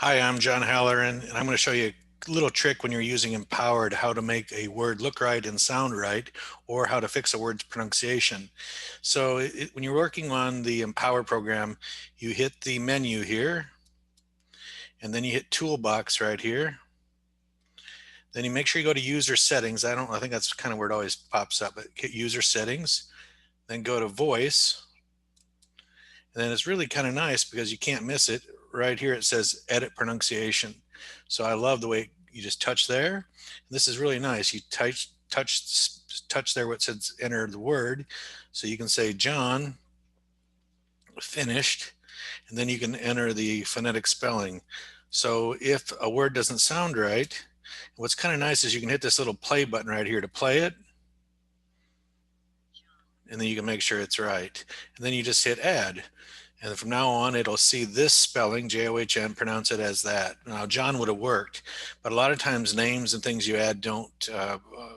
Hi, I'm John Halloran, and I'm going to show you a little trick when you're using Empowered, how to make a word look right and sound right, or how to fix a word's pronunciation. So when you're working on the Empower program, you hit the menu here, and then you hit Toolbox right here. Then you make sure you go to User Settings. I think that's kind of where it always pops up, but hit User Settings, then go to Voice, and then it's really kind of nice because you can't miss it. Right here it says Edit Pronunciation. So I love the way you just touch there. This is really nice. You touch there where it says enter the word. So you can say John finished, and then you can enter the phonetic spelling. So if a word doesn't sound right, what's kind of nice is you can hit this little play button right here to play it, and then you can make sure it's right. And then you just hit add. And from now on, it'll see this spelling, John, pronounce it as that. Now, John would have worked, but a lot of times names and things you add don't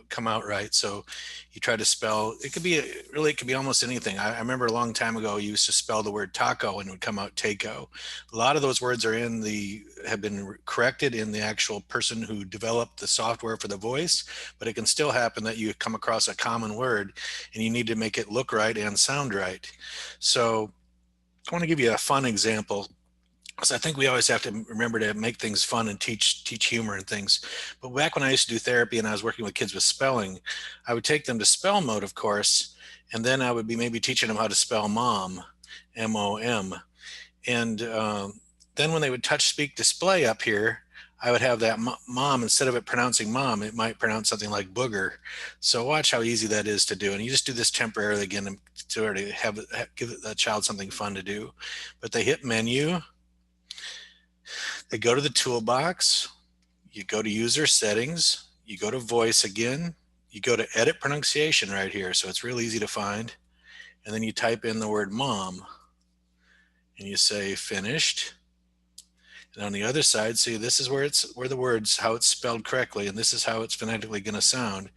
come out right. So you try to spell, it could be, really, it could be almost anything. I remember a long time ago, you used to spell the word taco and it would come out taco. A lot of those words have been corrected in the actual person who developed the software for the voice, but it can still happen that you come across a common word and you need to make it look right and sound right. So I want to give you a fun example because I think we always have to remember to make things fun and teach humor and things. But back when I used to do therapy and I was working with kids with spelling, I would take them to spell mode, of course, and then I would be maybe teaching them how to spell mom, M-O-M. And then when they would touch speak display up here, I would have that mom, instead of it pronouncing mom, it might pronounce something like booger. So watch how easy that is to do. And you just do this temporarily again to already give the child something fun to do. But they hit menu, they go to the toolbox, you go to user settings, you go to voice again, you go to edit pronunciation right here. So it's real easy to find. And then you type in the word mom and you say finished. And on the other side, see, this is where the words, how it's spelled correctly, and this is how it's phonetically going to sound.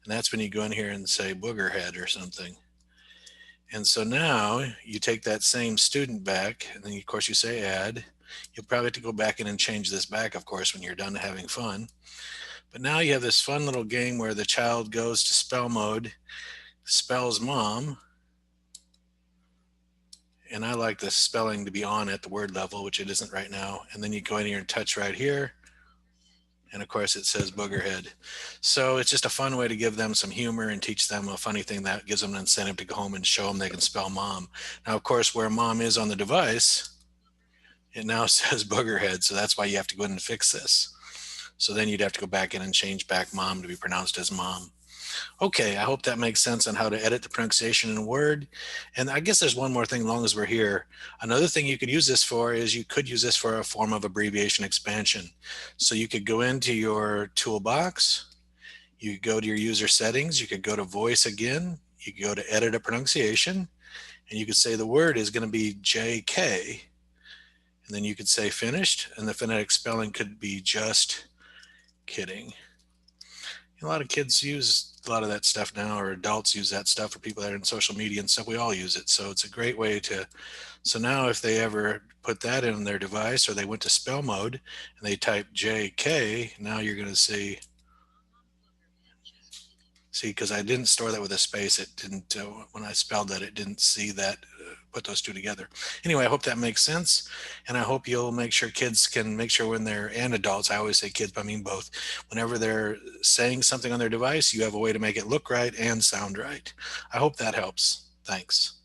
And that's when you go in here and say boogerhead or something. And so now you take that same student back, and then of course you say add. You'll probably have to go back in and change this back, of course, when you're done having fun. But now you have this fun little game where the child goes to spell mode, spells mom, and I like the spelling to be on at the word level, which it isn't right now. And then you go in here and touch right here, and of course it says boogerhead. So it's just a fun way to give them some humor and teach them a funny thing that gives them an incentive to go home and show them they can spell mom. Now, of course, where mom is on the device, it now says boogerhead. So that's why you have to go in and fix this. So then you'd have to go back in and change back mom to be pronounced as mom. Okay, I hope that makes sense on how to edit the pronunciation in Word. And I guess there's one more thing, long as we're here. Another thing you could use this for is you could use this for a form of abbreviation expansion. So you could go into your toolbox, you could go to your user settings, you could go to voice again, you could go to edit a pronunciation, and you could say the word is going to be JK. And then you could say finished, and the phonetic spelling could be just kidding. A lot of kids use a lot of that stuff now, or adults use that stuff, or people that are in social media and stuff. We all use it. So it's a great way to. So now if they ever put that in their device, or they went to spell mode and they type JK, now you're going to see, because I didn't store that with a space. It didn't, when I spelled that, it didn't see that, put those two together. Anyway, I hope that makes sense. And I hope you'll make sure kids can make sure when they're, and adults, I always say kids, but I mean both, whenever they're saying something on their device, you have a way to make it look right and sound right. I hope that helps. Thanks.